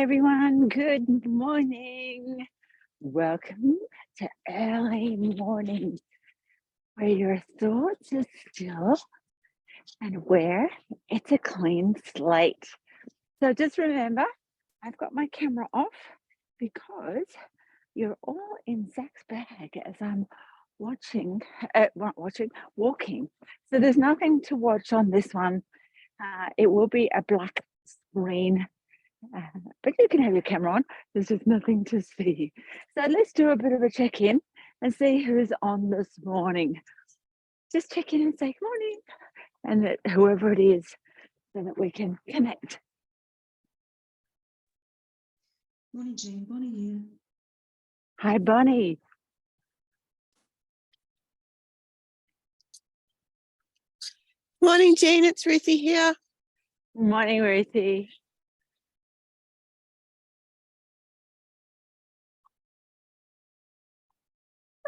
everyone. Good morning. Welcome to early morning, where your thoughts are still and where it's a clean slate. So just remember, I've got my camera off because you're all in Zach's bag as I'm walking. So there's nothing to watch on this one. It will be a black screen. But you can have your camera on. There's just nothing to see. So let's do a bit of a check-in and see who's on this morning. Just check in and say good morning, and that whoever it is, so that we can connect. Morning, Jean. Bonnie here. Hi, Bonnie. Morning, Jean. It's Ruthie here. Morning, Ruthie.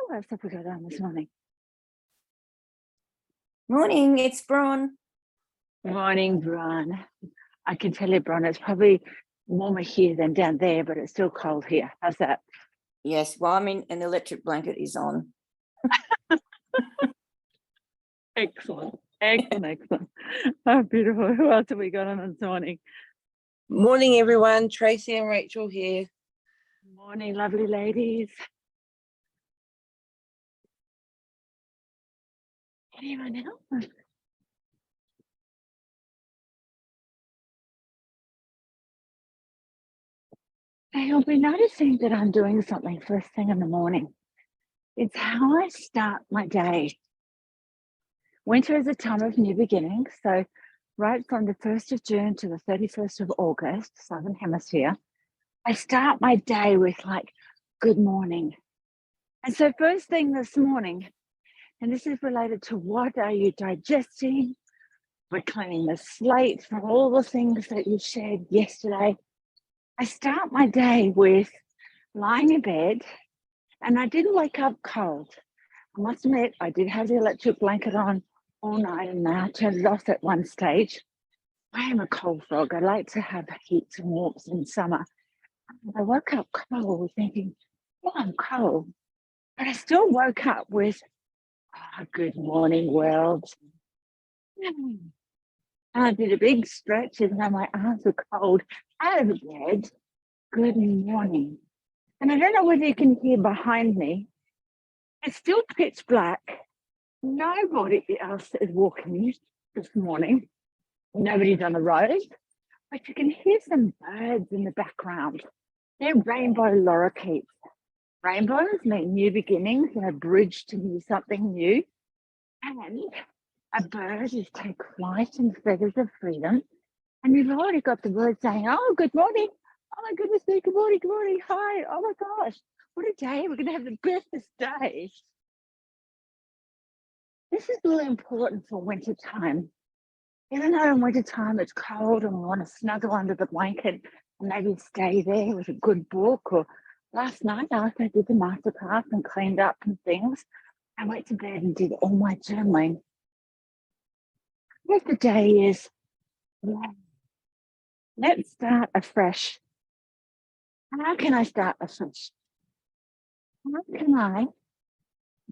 What else have we got on this morning? Morning, it's Bron. Morning, Bron. I can tell you, Bron, it's probably warmer here than down there, but it's still cold here. How's that? Yes, well, I mean, an electric blanket is on. Excellent. Oh, beautiful. Who else have we got on this morning? Morning, everyone. Tracy and Rachel here. Morning, lovely ladies. Anyone else? You'll be noticing that I'm doing something first thing in the morning. It's how I start my day. Winter is a time of new beginnings. So right from the 1st of June to the 31st of August, Southern Hemisphere, I start my day with like, good morning. And so first thing this morning, and this is related to what are you digesting? We're cleaning the slate from all the things that you shared yesterday. I start my day with lying in bed, and I didn't wake up cold. I must admit, I did have the electric blanket on all night, and now I turned it off at one stage. I am a cold frog. I like to have heats and warmth in summer. I woke up cold thinking, oh, I'm cold. But I still woke up with, oh, good morning, world. And I did a big stretch, and now my arms were cold. Out of bed, good morning. And I don't know whether you can hear behind me. It's still pitch black. Nobody else is walking this morning. Nobody's on the road, but you can hear some birds in the background. They're rainbow lorikeets. Rainbows mean new beginnings and a bridge to do something new. And a bird is take flight and feathers of freedom. And you've already got the bird saying, oh, good morning. Oh my goodness, good morning, hi. Oh my gosh, what a day. We're going to have the bestest day. This is really important for winter time. Even though in winter time it's cold and we want to snuggle under the blanket and maybe stay there with a good book. Or last night after I did the masterclass and cleaned up and things, I went to bed and did all my journaling. What the day is, let's start afresh. How can I start afresh? How can I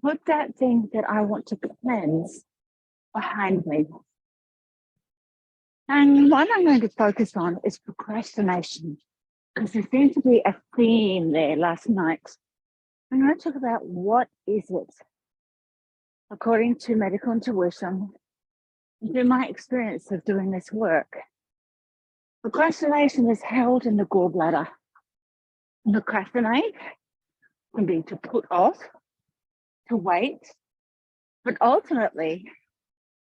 put that thing that I want to cleanse behind me? And what I'm going to focus on is procrastination, because there seemed to be a theme there last night. I'm going to talk about what is it, according to medical intuition, through my experience of doing this work. Procrastination is held in the gallbladder. Procrastinate can be to put off, to wait, but ultimately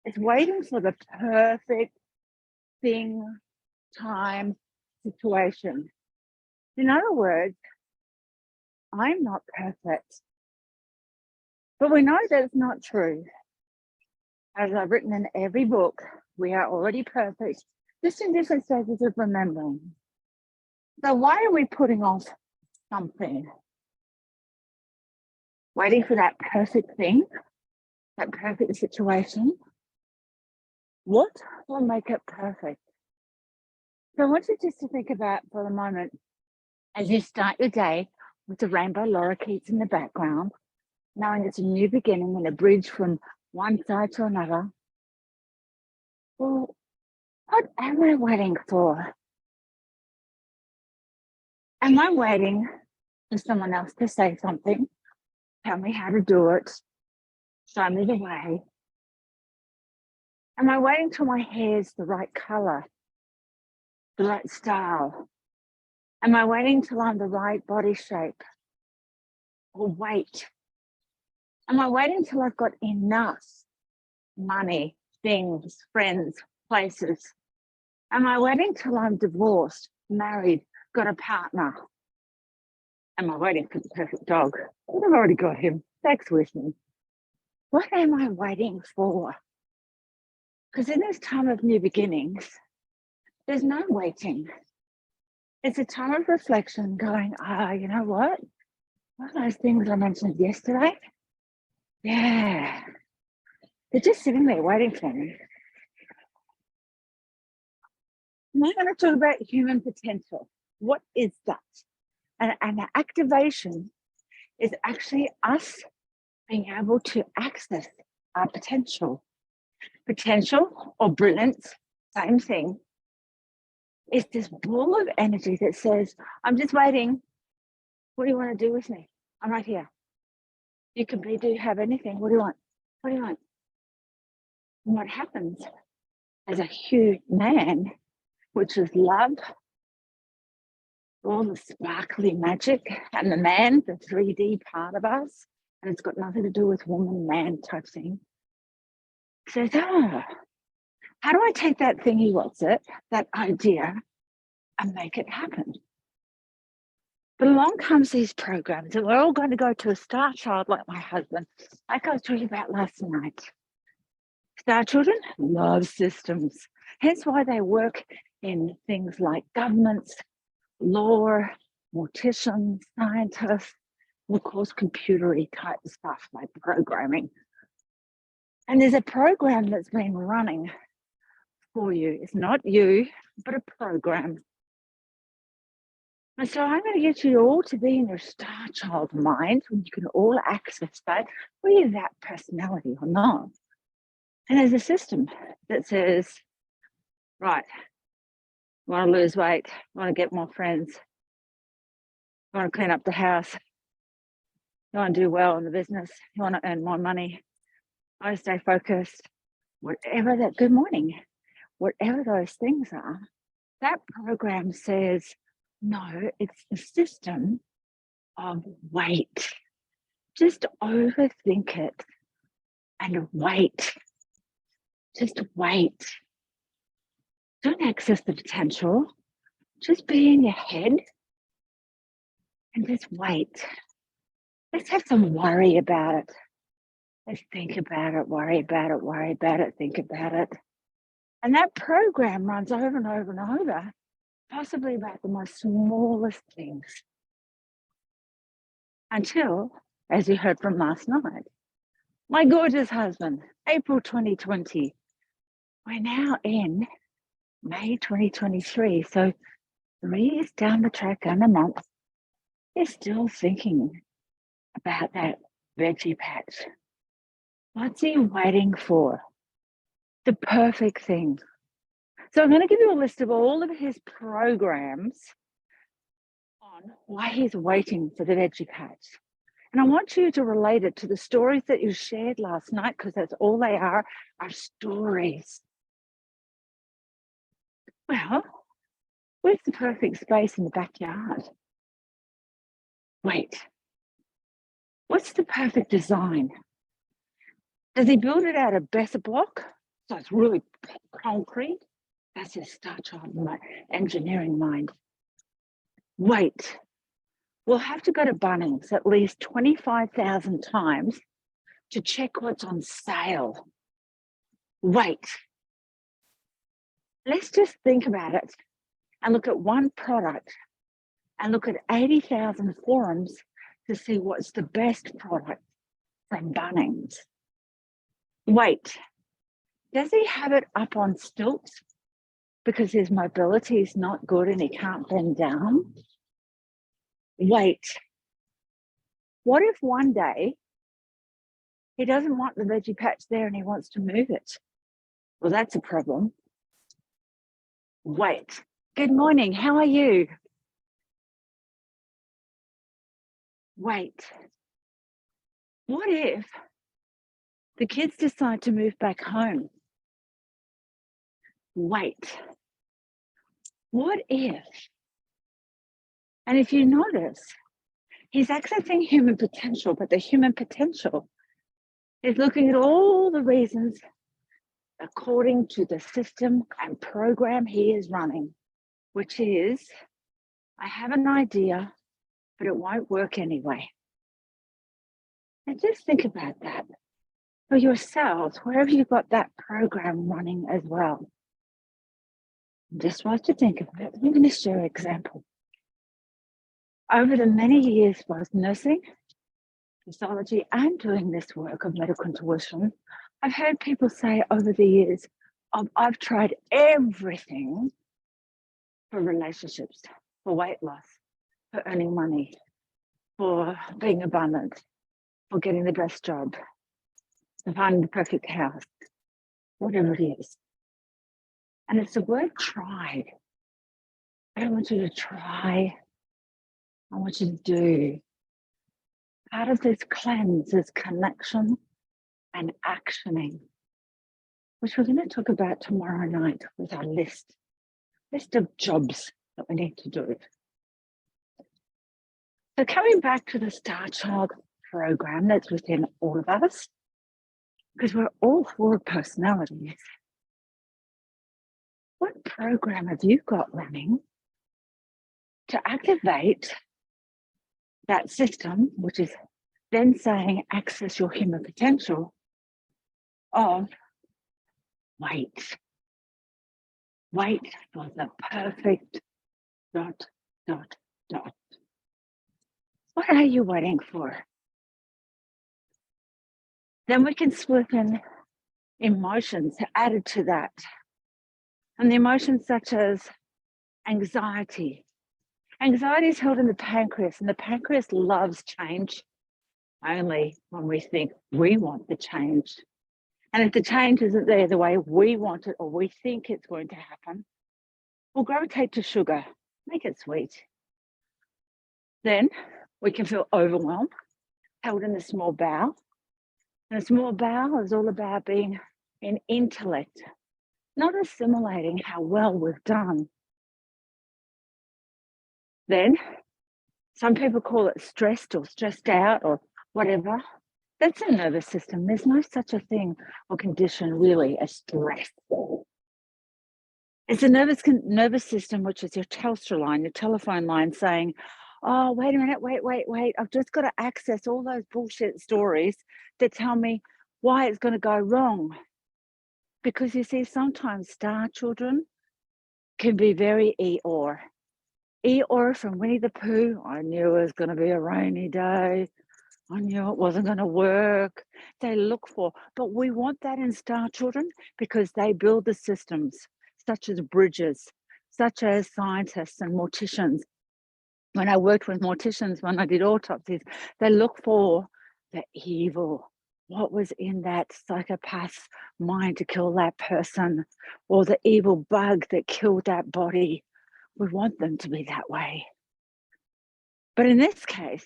it's waiting for the perfect thing, time, situation. In other words, I'm not perfect. But we know that it's not true. As I've written in every book, we are already perfect, just in different stages of remembering. So why are we putting off something? Waiting for that perfect thing, that perfect situation? What will make it perfect? So I want you just to think about for a moment as you start your day with the rainbow lorikeets in the background, knowing it's a new beginning and a bridge from one side to another. Well, what am I waiting for? Am I waiting for someone else to say something, tell me how to do it, show me the way? Am I waiting till my hair's the right color, the right style? Am I waiting till I'm the right body shape or weight? Am I waiting till I've got enough money, things, friends, places? Am I waiting till I'm divorced, married, got a partner? Am I waiting for the perfect dog? Well, I've already got him. That's with me. What am I waiting for? Because in this time of new beginnings, there's no waiting. It's a time of reflection going, you know what? One of those things I mentioned yesterday, yeah, they're just sitting there waiting for me. Now I'm going to talk about human potential. What is that? And the activation is actually us being able to access our potential. Potential or brilliance, same thing. It's this ball of energy that says, I'm just waiting. What do you want to do with me? I'm right here. You can be, do, have anything. What do you want? What do you want? And what happens as a huge man, which is love, all the sparkly magic, and the man, the 3D part of us, and it's got nothing to do with woman, man type thing, says, how do I take that thingy, what's it, that idea, and make it happen? But along comes these programs, and we're all going to go to a star child like my husband, like I was talking about last night. Star children love systems, hence why they work in things like governments, law, morticians, scientists, and of course, computery type stuff like programming. And there's a program that's been running for you. It's not you, but a program. And so I'm going to get you all to be in your star child mind, when you can all access that, whether you're that personality or not. And there's a system that says, right, you want to lose weight, you want to get more friends, you want to clean up the house, you want to do well in the business, you want to earn more money, you want to stay focused, whatever that, good morning, whatever those things are, that program says, no, it's the system of wait. Just overthink it and wait. Just wait. Don't access the potential. Just be in your head and just wait. Let's have some worry about it. Let's think about it, worry about it, worry about it, think about it. And that program runs over and over and over, possibly about the most smallest things. Until, as you heard from last night, my gorgeous husband, April 2020. We're now in May 2023. So 3 years down the track and a month, you're still thinking about that veggie patch. What's he waiting for? The perfect thing. So I'm going to give you a list of all of his programs on why he's waiting for the veggie patch. And I want you to relate it to the stories that you shared last night, because that's all they are stories. Well, where's the perfect space in the backyard? Wait, what's the perfect design? Does he build it out of Besser block? So it's really concrete? That's his star child engineering mind. Wait, we'll have to go to Bunnings at least 25,000 times to check what's on sale. Wait, let's just think about it and look at one product and look at 80,000 forums to see what's the best product from Bunnings. Wait, does he have it up on stilts because his mobility is not good and he can't bend down? wait. What if one day he doesn't want the veggie patch there and he wants to move it? Well, that's a problem. Wait. Good morning. How are you? Wait. What if the kids decide to move back home? Wait. What if? And if you notice, he's accessing human potential, but the human potential is looking at all the reasons according to the system and program he is running, which is, I have an idea, but it won't work anyway. And just think about that for yourselves, wherever you've got that program running as well. Just want to think of it. I'm going to share an example. Over the many years, both nursing, physiology, and doing this work of medical intuition, I've heard people say over the years, I've tried everything for relationships, for weight loss, for earning money, for being abundant, for getting the best job, for finding the perfect house, whatever it is. And it's the word tried. I don't want you to try. I want you to do. Part of this cleanse is connection and actioning, which we're going to talk about tomorrow night with our list of jobs that we need to do. So coming back to the Star Child program that's within all of us, because we're all four personalities. What program have you got running to activate that system, which is then saying access your human potential of wait for the perfect ... What are you waiting for? Then we can slip in emotions added to that. And the emotions such as anxiety. Anxiety is held in the pancreas, and the pancreas loves change only when we think we want the change. And if the change isn't there the way we want it or we think it's going to happen, we'll gravitate to sugar, make it sweet. Then we can feel overwhelmed, held in the small bowel. And the small bowel is all about being in intellect, not assimilating how well we've done. Then some people call it stressed or stressed out or whatever. That's a nervous system. There's no such a thing or condition really as stress. It's a nervous system, which is your Telstra line, your telephone line saying, oh, wait a minute, wait. I've just got to access all those bullshit stories that tell me why it's going to go wrong. Because you see, sometimes star children can be very Eeyore. Eeyore from Winnie the Pooh. I knew it was going to be a rainy day. I knew it wasn't going to work. They look for, but we want that in star children because they build the systems, such as bridges, such as scientists and morticians. When I worked with morticians, when I did autopsies, they look for the evil. What was in that psychopath's mind to kill that person, or the evil bug that killed that body? We want them to be that way. But in this case,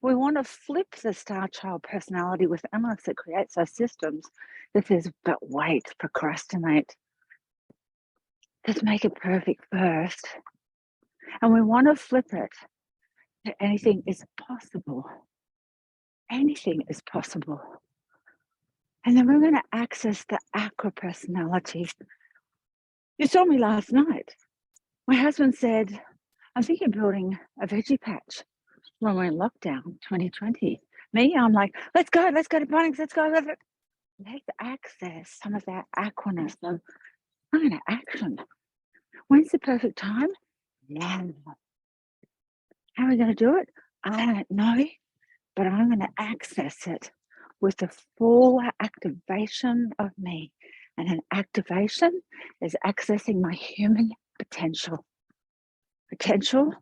we want to flip the Star Child personality within us that creates those systems that says, but wait, procrastinate. Let's make it perfect first. And we want to flip it that anything is possible. Anything is possible. And then we're going to access the Aqua personality. You saw me last night. My husband said, I'm thinking of building a veggie patch when we're in lockdown 2020. Me, I'm like, let's go to Bunnings, let's go. Let's access some of that aquaness of I'm going to action. When's the perfect time? Now. How are we going to do it? I don't know, but I'm going to access it with the full activation of me. And an activation is accessing my human potential. Potential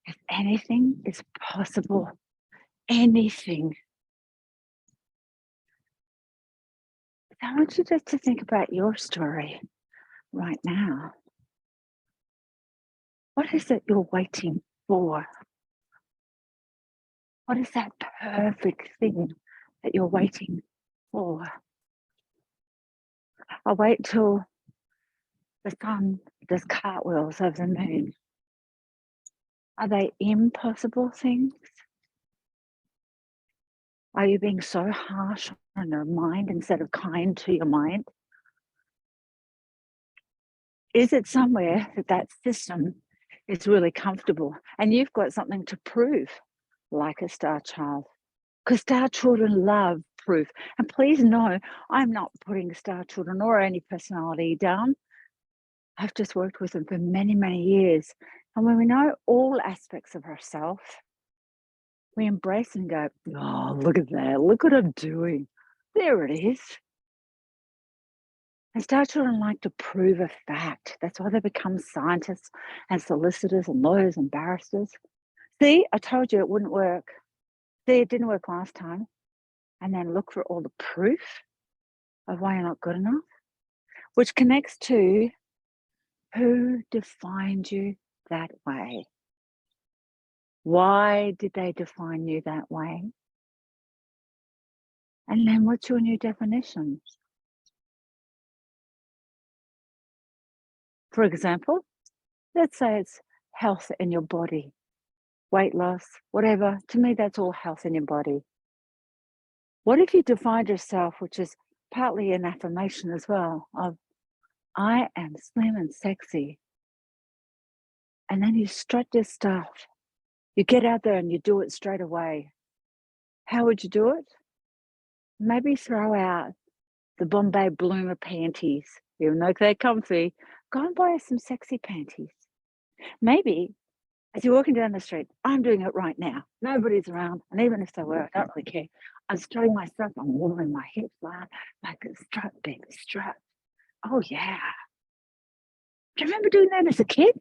if anything is possible, anything. So I want you just to think about your story right now. What is it you're waiting for? What is that perfect thing that you're waiting for? I'll wait till the sun does cartwheels over the moon. Are they impossible things? Are you being so harsh on your mind instead of kind to your mind? Is it somewhere that system is really comfortable and you've got something to prove, like a star child? Because star children love proof. And please know, I'm not putting star children or any personality down. I've just worked with them for many, many years. And when we know all aspects of ourselves, we embrace and go, oh, look at that. Look what I'm doing. There it is. And star children like to prove a fact. That's why they become scientists and solicitors and lawyers and barristers. See, I told you it wouldn't work. See, it didn't work last time. And then look for all the proof of why you're not good enough, which connects to who defined you that way. Why did they define you that way? And then what's your new definition? For example, let's say it's health in your body, weight loss, whatever. To me, that's all health in your body. What if you defined yourself, which is partly an affirmation as well, of I am slim and sexy. And then you strut your stuff. You get out there and you do it straight away. How would you do it? Maybe throw out the Bombay Bloomer panties. Even though they're comfy, go and buy some sexy panties. Maybe as you're walking down the street, I'm doing it right now. Nobody's around. And even if they were, I don't really care. I'm strutting my stuff. I'm warming my hips line. Like a strut, baby, strut. Oh, yeah. Do you remember doing that as a kid?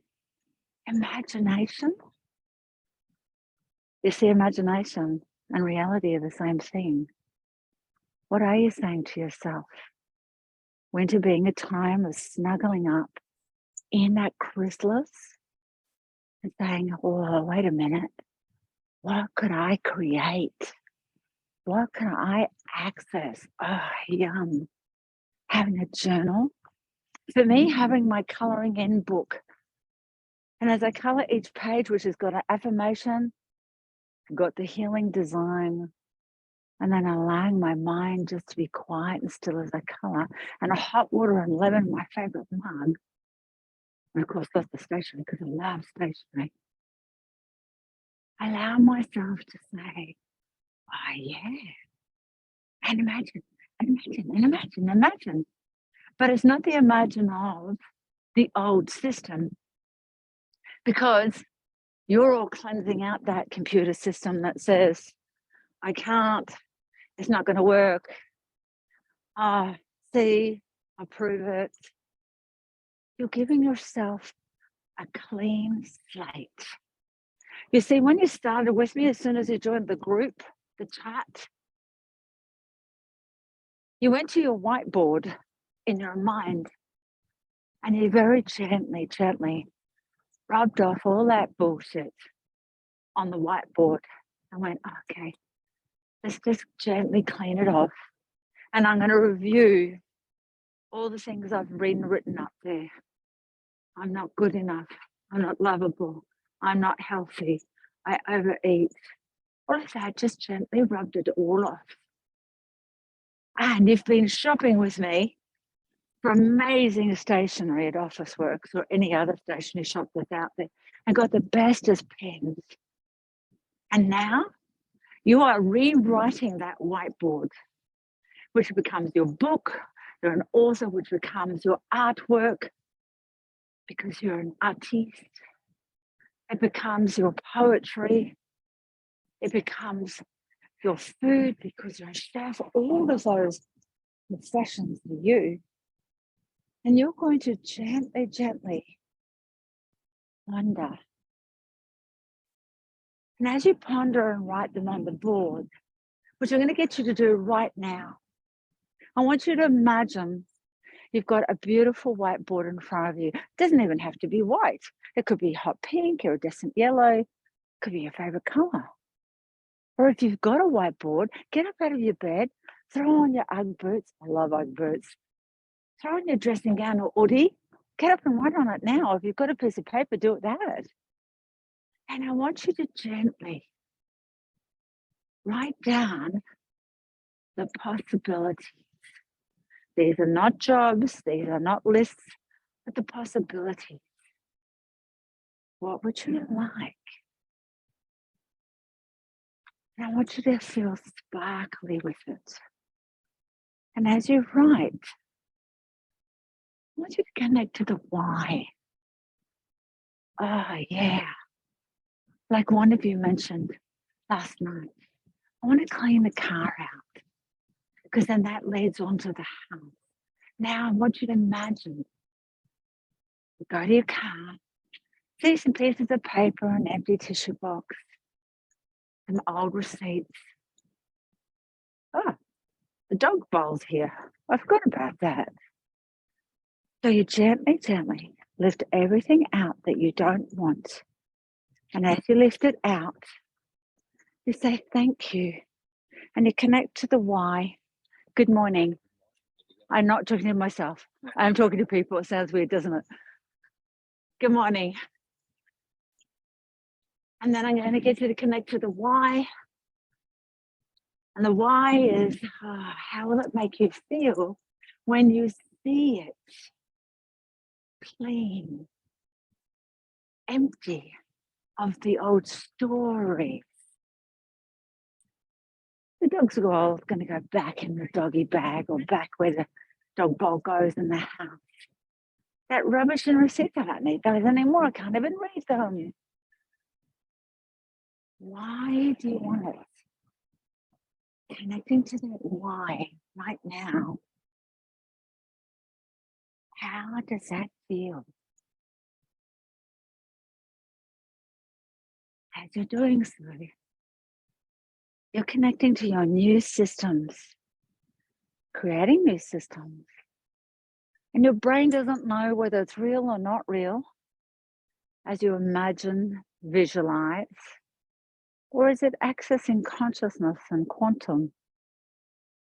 Imagination. You see, imagination and reality are the same thing. What are you saying to yourself? Winter being a time of snuggling up in that chrysalis and saying, oh, wait a minute. What could I create? What can I access? Oh, yum. Having a journal. For me, having my colouring in book. And as I colour each page, which has got an affirmation, I've got the healing design, and then allowing my mind just to be quiet and still as I colour, and a hot water and lemon, my favourite mug. And of course, that's the stationery because I love stationery. Allow myself to say, oh, yeah. And imagine, and imagine, and imagine, imagine. But it's not the imagine of the old system, because you're all cleansing out that computer system that says, I can't, it's not going to work. See, I prove it. You're giving yourself a clean slate. You see, when you started with me, as soon as you joined the group, the chat, you went to your whiteboard in your mind and you very gently rubbed off all that bullshit on the whiteboard and went, okay, let's just gently clean it off. And I'm going to review all the things I've written up there. I'm not good enough. I'm not lovable. I'm not healthy. I overeat. All of that, just gently rubbed it all off. And you've been shopping with me for amazing stationery at Officeworks or any other stationery shop that's out there and got the bestest pens. And now you are rewriting that whiteboard, which becomes your book. You're an author, which becomes your artwork because you're an artiste. It becomes your poetry. It becomes your food because you're a chef. All of those professions for you. And you're going to gently wonder, And as you ponder and write them on the board, which I'm going to get you to do right now, I want you to imagine you've got a beautiful whiteboard in front of you. It doesn't even have to be white. It could be hot pink, iridescent yellow. It could be your favorite color. Or if you've got a whiteboard, get up out of your bed, throw on your Ugg boots. I love Ugg boots. Throw on your dressing gown or hoodie. Get up and write on it now. If you've got a piece of paper, do it that. And I want you to gently write down the possibilities. These are not jobs, these are not lists, but the possibilities. What would you like? And I want you to feel sparkly with it. And as you write, I want you to connect to the why. Oh, yeah. Like one of you mentioned last night, I want to clean the car out because then that leads on to the house. Now I want you to imagine you go to your car, see some pieces of paper, an empty tissue box, some old receipts. Oh, the dog bowl's here. I forgot about that. So you gently, gently lift everything out that you don't want. And as you lift it out, you say thank you. And you connect to the why. Good morning. I'm not talking to myself. I'm talking to people. It sounds weird, doesn't it? Good morning. And then I'm going to get you to connect to the why. And the why is, how will it make you feel when you see it clean, empty of the old stories? The dog's all going to go back in the doggy bag or back where the dog bowl goes in the house. That rubbish and receipts, I don't need those anymore. I can't even read them. Why do you want it? Connecting to that why right now. How does that feel? As you're doing so, you're connecting to your new systems, creating new systems. And your brain doesn't know whether it's real or not real as you imagine, visualize, or is it accessing consciousness and quantum?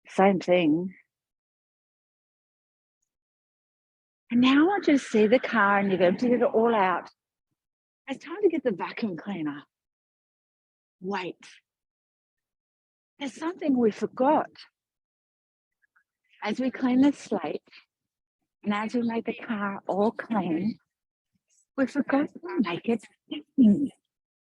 Same thing. And now I want you to see the car and you've emptied it all out. It's time to get the vacuum cleaner. Wait. There's something we forgot. As we clean the slate and as we make the car all clean, we forgot to make it sing.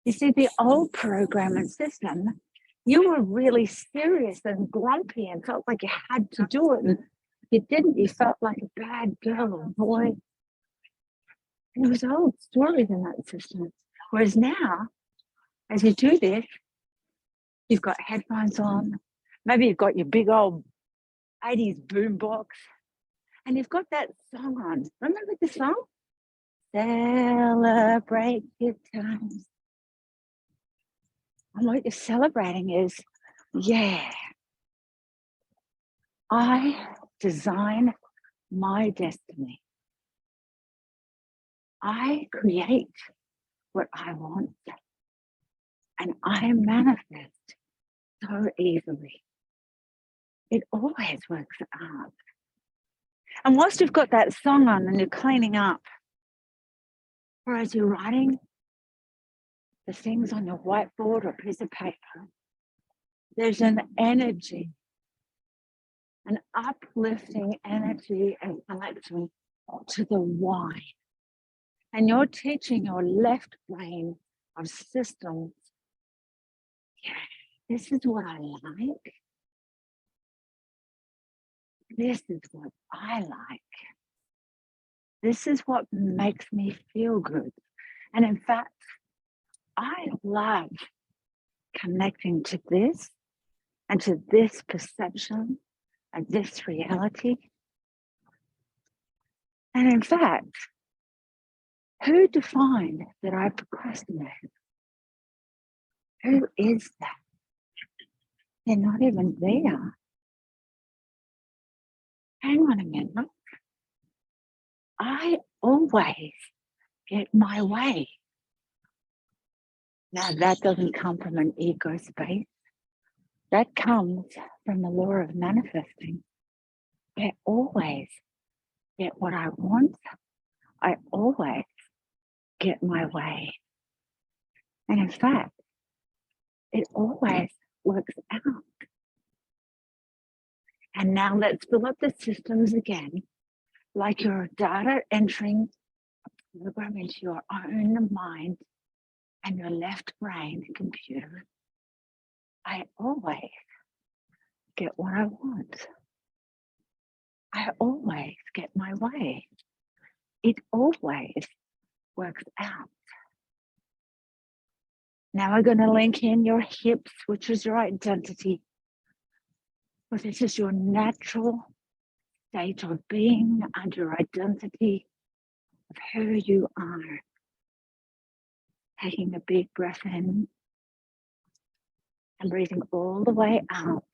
You see, the old program and system, you were really serious and grumpy and felt like you had to do it. And if you didn't, you felt like a bad girl or boy. And there was old stories in that system. Whereas now, as you do this, you've got headphones on, maybe you've got your big old 80s boombox, and you've got that song on. Remember the song? Celebrate good times. And what you're celebrating is, yeah, I design my destiny. I create what I want, and I manifest so easily. It always works out. And whilst you've got that song on and you're cleaning up, or as you're writing the things on your whiteboard or piece of paper, there's an energy, an uplifting energy and connection to the why. And you're teaching your left brain of systems, yeah, this is what I like. This is what I like. This is what makes me feel good. And in fact, I love connecting to this and to this perception and this reality. And in fact, who defined that I procrastinated? Who is that? They're not even there. Hang on a minute. I always get my way. Now, that doesn't come from an ego space. That comes from the law of manifesting. I always get what I want. I always get my way. And in fact, it always works out. And now let's fill up the systems again, like your data entering a program into your own mind and your left brain computer. I always get what I want. I always get my way. It always works out. Now we're going to link in your hips, which is your identity. But this is your natural state of being and your identity of who you are. Taking a big breath in and breathing all the way out.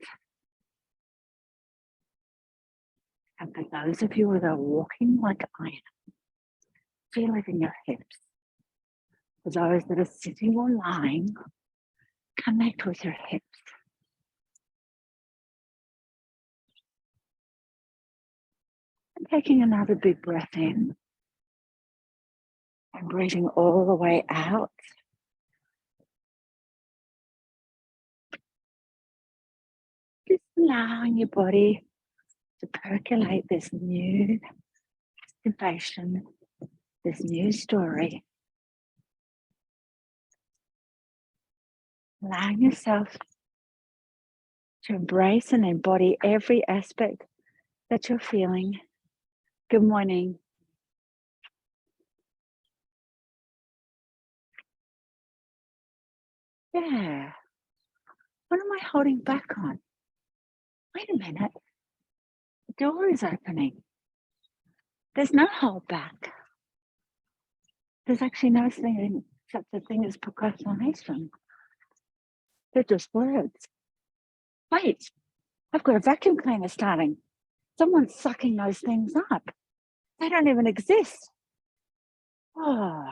And for those of you that are walking like I am, feel it in your hips. For those that are sitting or lying, connect with your hips. And taking another big breath in and breathing all the way out. Just allowing your body to percolate this new activation, this new story. Allowing yourself to embrace and embody every aspect that you're feeling. Good morning. Yeah. What am I holding back on? Wait a minute. The door is opening. There's no hold back. There's actually no thing, such a thing as procrastination. They're just words. Wait, I've got a vacuum cleaner starting. Someone's sucking those things up. They don't even exist. Oh.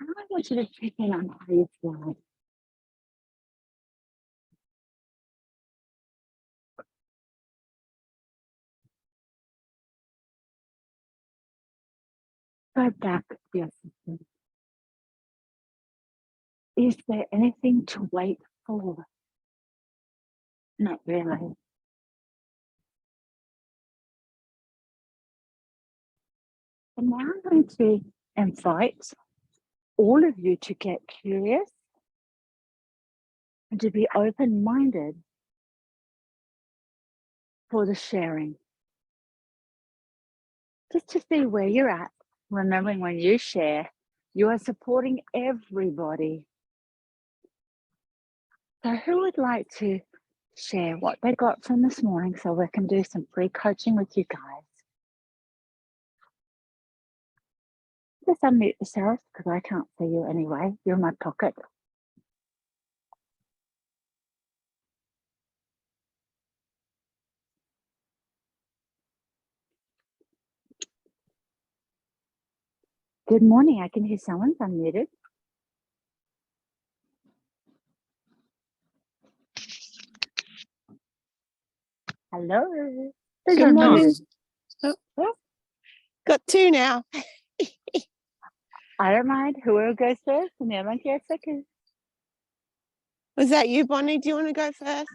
I want you to check in on how you feel. Go back to your system. Is there anything to wait for? Not really. And now I'm going to invite all of you to get curious and to be open-minded for the sharing. Just to see where you're at, remembering when you share, you are supporting everybody. So who would like to share what they got from this morning so we can do some free coaching with you guys? Just unmute yourself because I can't see you anyway. You're in my pocket. Good morning. I can hear someone's unmuted. Hello. Good morning. Got two now. I don't mind. Whoever goes first, and then I get second. Was that you, Bonnie? Do you want to go first?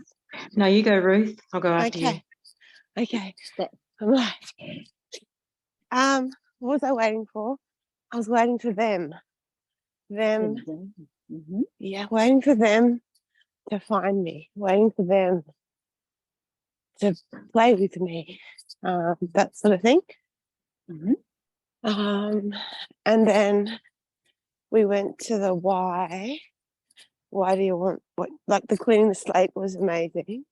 No, you go, Ruth. I'll go after you. Okay. Right. What was I waiting for? I was waiting for them. Mm-hmm. Yeah, waiting for them to find me, waiting for them to play with me, that sort of thing. Mm-hmm. And then we went to the why. Why do you want what? Like the cleaning the slate was amazing.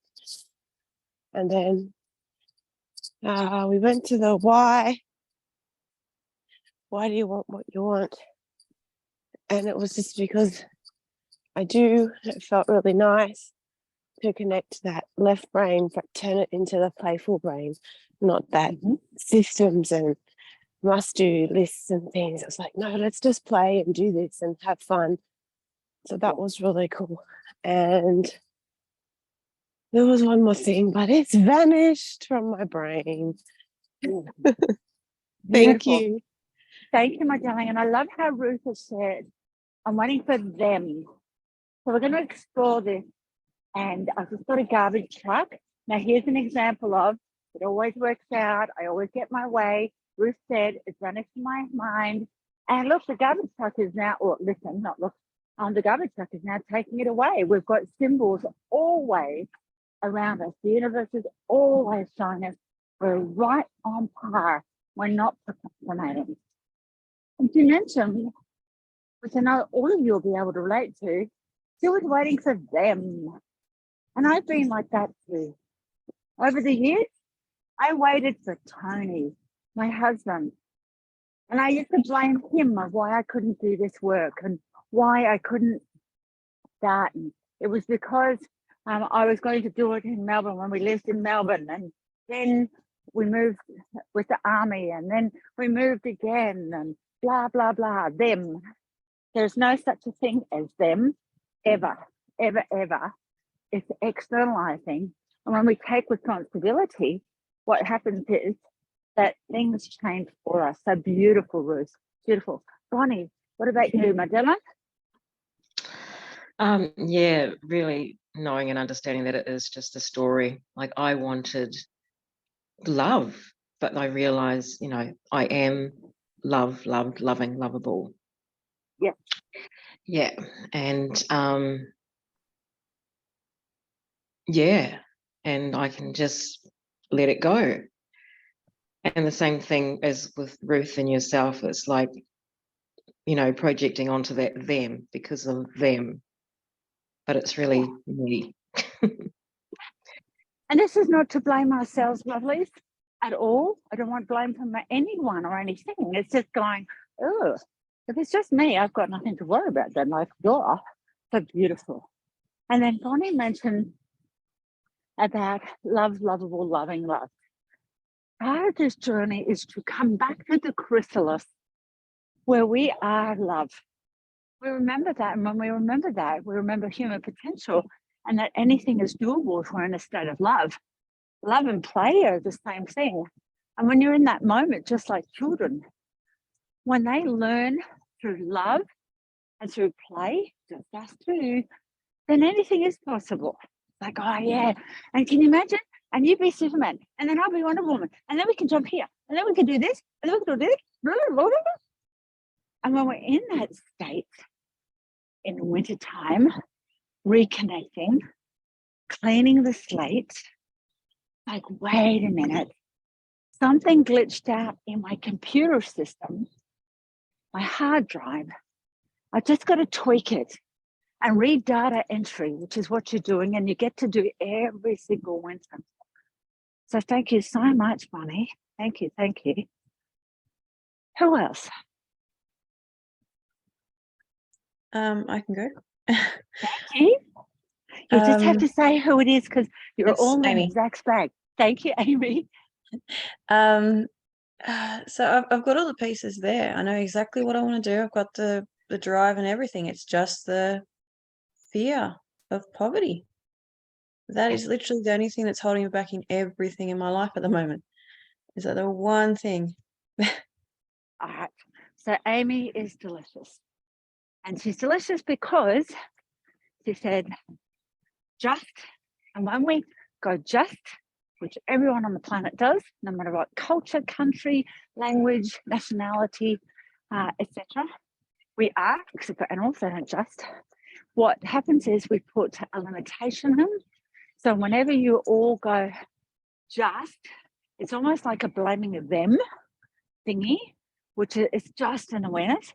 And then we went to the why. Why do you want what you want? And it was just because it felt really nice to connect that left brain, but turn it into the playful brain, not that systems and must do lists and things. It was like, no, let's just play and do this and have fun. So that was really cool. And there was one more thing, but it's vanished from my brain. Thank Beautiful. you. Thank you, my darling. And I love how Ruth has said, I'm waiting for them. So we're going to explore this. And I've just got a garbage truck. Now, here's an example of it always works out. I always get my way. Ruth said it's vanished from my mind. And look, the garbage truck is now, or listen, not look, the garbage truck is now taking it away. We've got symbols always around us. The universe is always showing us we're right on par. We're not procrastinating. And you mentioned, which I know all of you will be able to relate to, still was waiting for them. And I've been like that too. Over the years, I waited for Tony, my husband, and I used to blame him of why I couldn't do this work and why I couldn't start. And it was because I was going to do it in Melbourne when we lived in Melbourne, and then we moved with the army, and then we moved again, and blah, blah, blah, them. There's no such a thing as them, ever, ever, ever. It's externalizing. And when we take responsibility, what happens is that things change for us. So beautiful, Ruth, beautiful. Bonnie, what about you, Madeleine? Yeah, really knowing and understanding that it is just a story. Like, I wanted love, but I realized, I am loved, loving, lovable. Yeah. Yeah. And yeah, and I can just let it go. And the same thing as with Ruth and yourself, it's like, projecting onto that them because of them, but it's really me. And this is not to blame ourselves, lovelies, at all. I don't want blame from anyone or anything. It's just going, oh, if it's just me, I've got nothing to worry about then. Like, duh, so beautiful. And then Bonnie mentioned about love, lovable, loving love. Part of this journey is to come back to the chrysalis where we are love. We remember that. And when we remember that, we remember human potential and that anything is doable if we're in a state of love. Love and play are the same thing. And when you're in that moment, just like children, when they learn through love and through play, just us too, then anything is possible. Like, oh yeah. And can you imagine? And you be Superman, and then I'll be Wonder Woman, and then we can jump here, and then we can do this, and then we can do this. And when we're in that state in the wintertime, reconnecting, cleaning the slate, like, wait a minute, something glitched out in my computer system, my hard drive. I just got to tweak it and read data entry, which is what you're doing, and you get to do every single winter. So thank you so much, Bonnie. Thank you, thank you. Who else? I can go. Thank you. You just have to say who it is because you're it's all Amy. in Zach's bag. Thank you, Amy. So I've got all the pieces there. I know exactly what I want to do. I've got the drive and everything. It's just the fear of poverty. That is literally the only thing that's holding me back in everything in my life at the moment. Is that the one thing? All right. So Amy is delicious. And she's delicious because she said just, and when we go just, which everyone on the planet does, no matter what culture, country, language, nationality, etc., we are, except for animals, they don't just. What happens is we put a limitation in. So whenever you all go just, it's almost like a blaming of them thingy, which is just an awareness,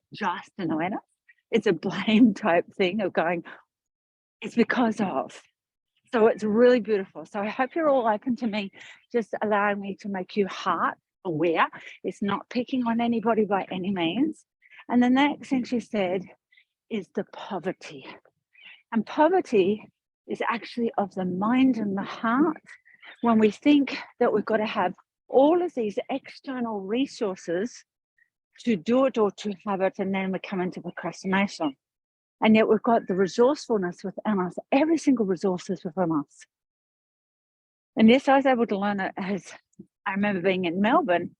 It's a blame type thing of going, it's because of. So it's really beautiful. So I hope you're all open to me just allowing me to make you heart aware. It's not picking on anybody by any means. And the next thing she said is the poverty. And poverty is actually of the mind and the heart. When we think that we've got to have all of these external resources to do it or to have it, and then we come into procrastination. And yet we've got the resourcefulness within us. Every single resource is within us. And yes, I was able to learn it as I remember being in Melbourne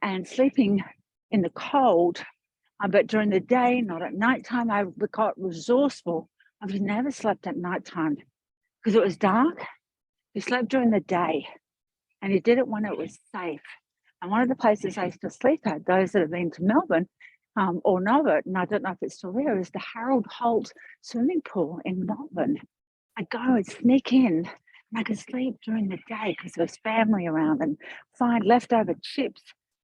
and sleeping in the cold, but during the day, not at nighttime. I got resourceful. I've never slept at nighttime because it was dark. You slept during the day and you did it when it was safe. And one of the places I used to sleep at, those that have been to Melbourne or know of it, and I don't know if it's still there, is the Harold Holt swimming pool in Melbourne. I'd go and sneak in and I could sleep during the day because there was family around, and find leftover chips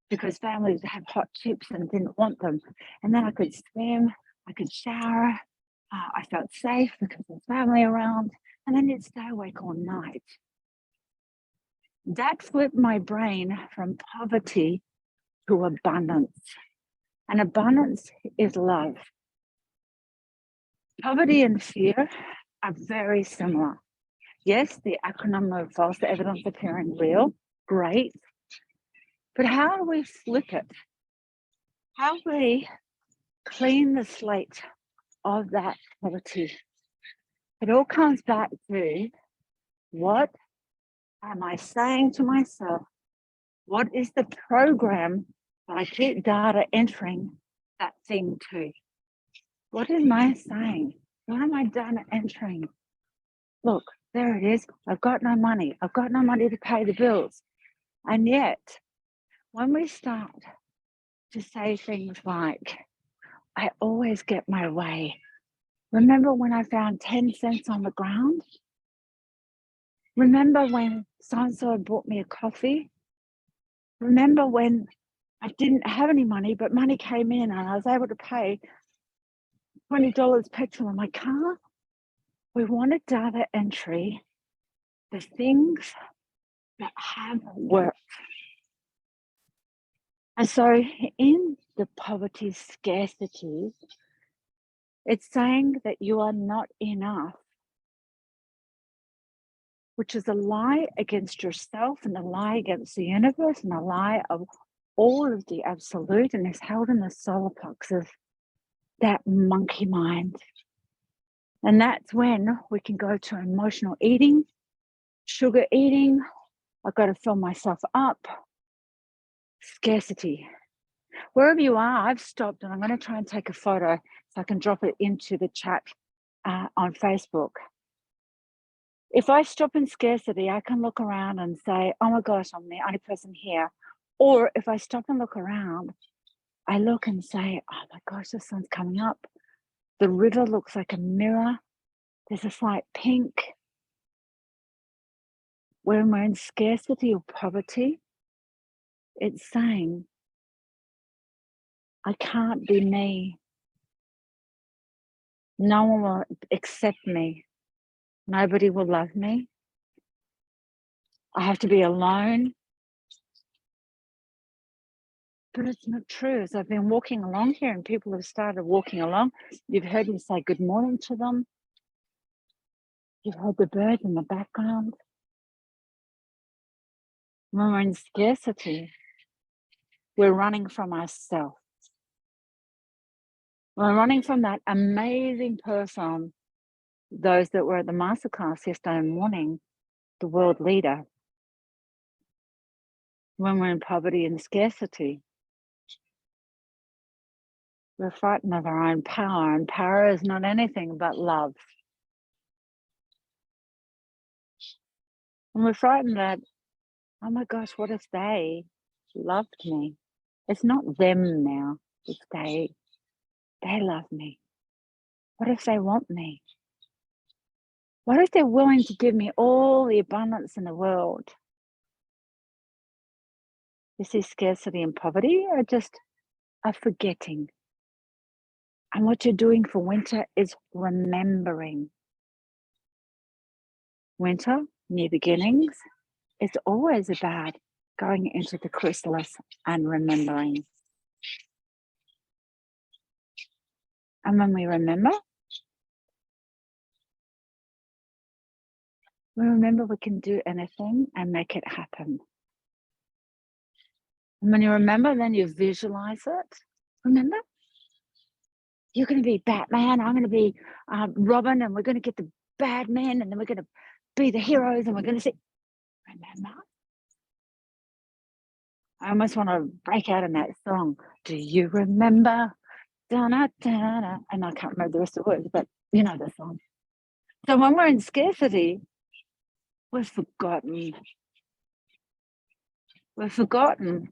because families have hot chips and didn't want them. And then I could swim, I could shower, I felt safe because there was family around, and then you'd stay awake all night. That flipped my brain from poverty to abundance. And abundance is love. Poverty and fear are very similar. Yes, the acronym of false evidence appearing real, great. But how do we flip it? How do we clean the slate of that poverty? It all comes back to, what am I saying to myself? What is the program that I keep data entering that thing to? What am I saying? What am I data entering? Look, there it is. I've got no money. I've got no money to pay the bills. And yet, when we start to say things like, I always get my way. Remember when I found 10 cents on the ground? Remember when so-and-so bought me a coffee? Remember when I didn't have any money, but money came in and I was able to pay $20 petrol in my car? We want a data entry, the things that have worked. And so in the poverty scarcity, it's saying that you are not enough, which is a lie against yourself and a lie against the universe and a lie of all of the absolute, and is held in the solar plexus, that monkey mind. And that's when we can go to emotional eating, sugar eating, I've got to fill myself up, scarcity. Wherever you are, I've stopped, and I'm going to try and take a photo so I can drop it into the chat on Facebook. If I stop in scarcity, I can look around and say, oh my gosh, I'm the only person here. Or if I stop and look around, I look and say, oh my gosh, the sun's coming up. The river looks like a mirror. There's a slight pink. When we're in scarcity or poverty, it's saying, I can't be me. No one will accept me. Nobody will love me. I have to be alone. But it's not true. As I've been walking along here and people have started walking along, you've heard me say good morning to them. You've heard the birds in the background. When we're in scarcity, we're running from ourselves. We're running from that amazing person, those that were at the masterclass yesterday morning, the world leader. When we're in poverty and scarcity, we're frightened of our own power, and power is not anything but love. And we're frightened that, oh my gosh, what if they loved me? It's not them now, it's they love me. What if they want me? What if they're willing to give me all the abundance in the world? This is scarcity and poverty, or just a forgetting. And what you're doing for winter is remembering. Winter, new beginnings, it's always about going into the chrysalis and remembering. And when we remember, we can do anything and make it happen. And when you remember, then you visualize it. Remember? You're going to be Batman, I'm going to be Robin, and we're going to get the bad men, and then we're going to be the heroes, and we're going to see. Remember? I almost want to break out in that song. Do you remember? Da-na-da-na. And I can't remember the rest of the words, but you know the song. So when we're in scarcity, we're forgotten. We're forgotten.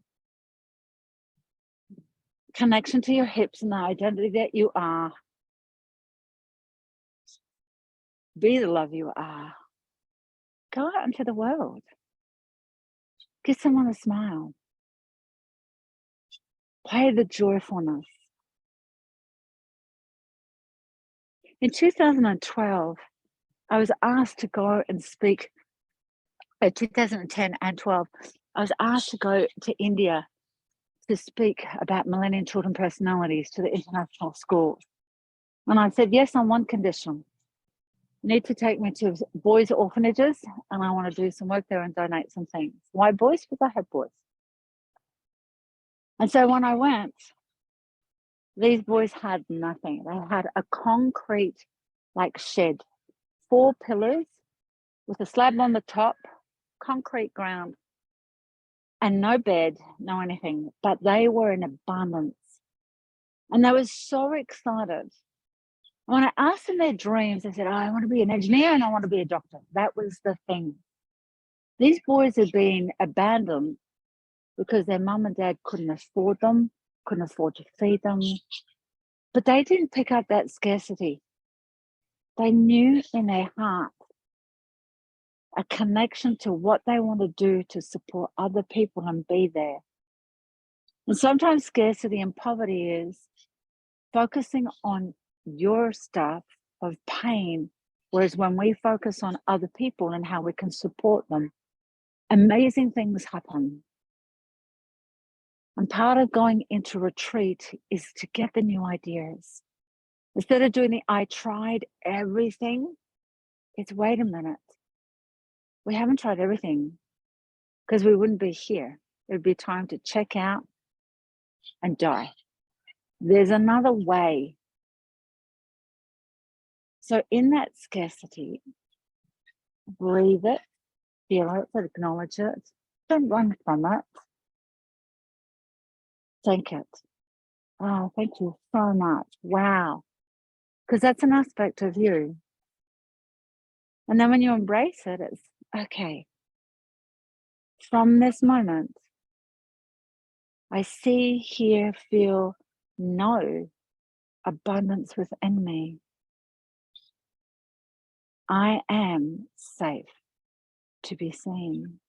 Connection to your hips and the identity that you are. Be the love you are. Go out into the world. Give someone a smile. Play the joyfulness. In 2012, I was asked to go and speak. 2010 and 12, I was asked to go to India to speak about Millennium Children Personalities to the international schools. And I said, yes, on one condition. You need to take me to boys' orphanages, and I want to do some work there and donate some things. Why boys? Because I have boys. And so when I went, these boys had nothing. They had a concrete like shed, 4 pillars with a slab on the top, concrete ground, and no bed, no anything, but they were in abundance. And they were so excited. When I asked them their dreams, they said, oh, I want to be an engineer and I want to be a doctor. That was the thing. These boys had been abandoned because their mum and dad couldn't afford them, couldn't afford to feed them. But they didn't pick up that scarcity. They knew in their heart a connection to what they want to do to support other people and be there. And sometimes scarcity and poverty is focusing on your stuff of pain, whereas when we focus on other people and how we can support them, amazing things happen. And part of going into retreat is to get the new ideas. Instead of doing the I tried everything, it's wait a minute. We haven't tried everything because we wouldn't be here. It would be time to check out and die. There's another way. So in that scarcity, breathe it, feel it, acknowledge it. Don't run from it. Thank it. Oh, thank you so much. Wow. Because that's an aspect of you. And then when you embrace it, it's okay. From this moment, I see, hear, feel, know abundance within me. I am safe to be seen.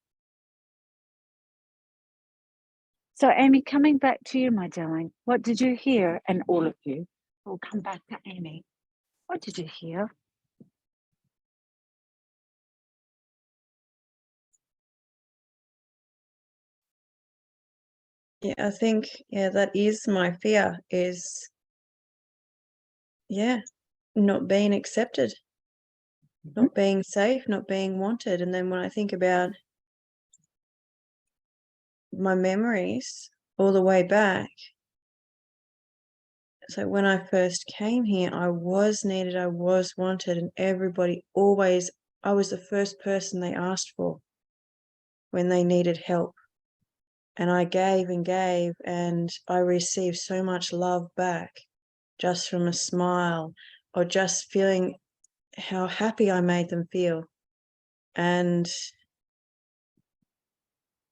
So Amy, coming back to you, my darling, what did you hear? And all of you, we'll come back to Amy. What did you hear? Yeah, I think, that is my fear is, not being accepted, not being safe, not being wanted. And then when I think about my memories all the way back, so when I first came here, I was needed, I was wanted, and everybody always, I was the first person they asked for when they needed help. And I gave and gave, and I received so much love back just from a smile or just feeling how happy I made them feel. And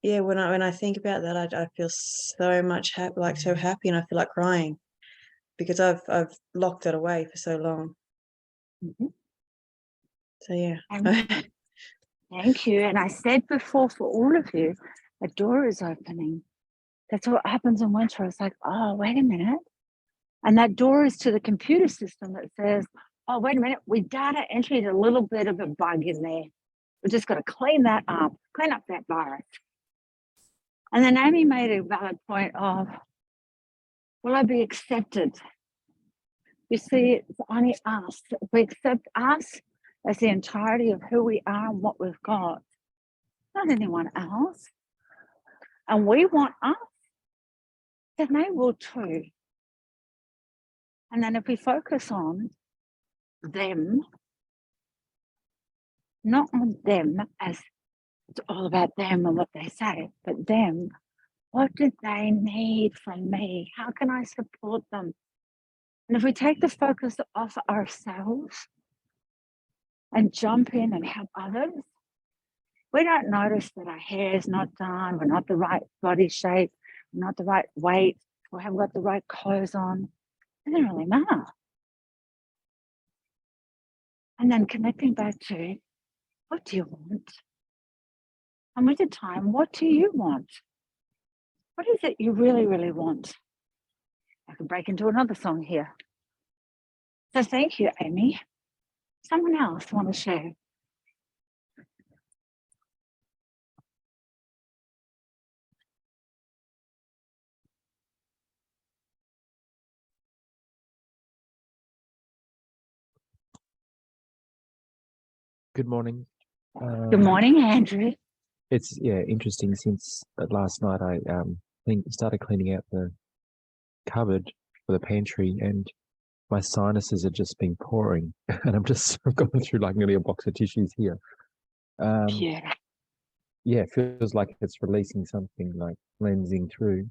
yeah, when I think about that, I feel so much happy, like so happy, and I feel like crying because I've locked it away for so long. So yeah. Thank you. And I said before, for all of you, a door is opening. That's what happens in winter. It's like, oh, wait a minute. And that door is to the computer system that says, oh, wait a minute, we data entered a little bit of a bug in there. We're just going to clean that up, clean up that virus. And then Amy made a valid point of, will I be accepted? You see, it's only us. If we accept us as the entirety of who we are and what we've got, not anyone else, and we want us, then they will too. And then if we focus on them, not on them as it's all about them and what they say, but them, what do they need from me? How can I support them? And if we take the focus off ourselves and jump in and help others, we don't notice that our hair is not done, we're not the right body shape, we're not the right weight, we haven't got the right clothes on. It doesn't really matter. And then connecting back to, what do you want? And with the time, what do you want? What is it you really, really want? I can break into another song here. So thank you, Amy. Someone else want to share? Good morning. Good morning, Andrew. It's interesting since last night I started cleaning out the cupboard for the pantry and my sinuses have just been pouring and I've gone through like nearly a box of tissues here. Beautiful. Yeah, it feels like it's releasing something, like cleansing through.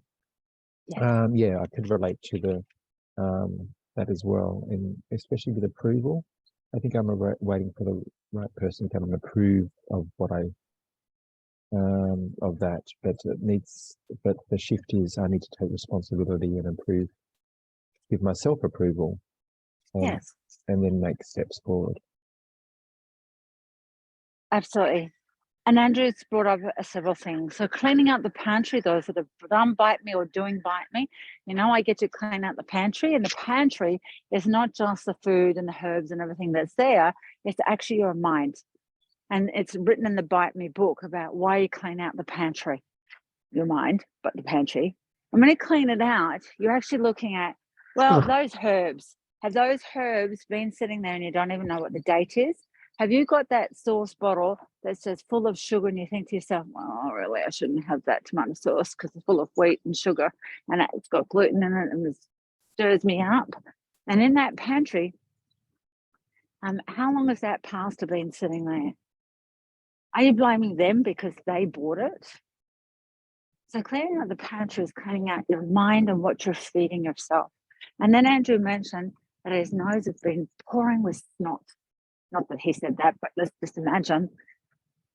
Yes. Yeah, I could relate to the that as well, and especially with approval. I think I'm waiting for the right person to come and approve of what I of that, but the shift is I need to take responsibility and approve, give myself approval, Yes, and then make steps forward. absolutely. And Andrew's brought up several things. So cleaning out the pantry, those that have done bite me or doing bite me, I get to clean out the pantry. And the pantry is not just the food and the herbs and everything that's there. It's actually your mind. And it's written in the Bite Me book about why you clean out the pantry, your mind, but the pantry. And when you clean it out, you're actually looking at, well, those herbs. Have those herbs been sitting there and you don't even know what the date is? Have you got that sauce bottle that says full of sugar and you think to yourself, well, really, I shouldn't have that tomato sauce because it's full of wheat and sugar and it's got gluten in it and it stirs me up. And in that pantry, how long has that pasta been sitting there? Are you blaming them because they bought it? So clearing out the pantry is clearing out your mind and what you're feeding yourself. And then Andrew mentioned that his nose has been pouring with snot. Not that he said that, but let's just imagine.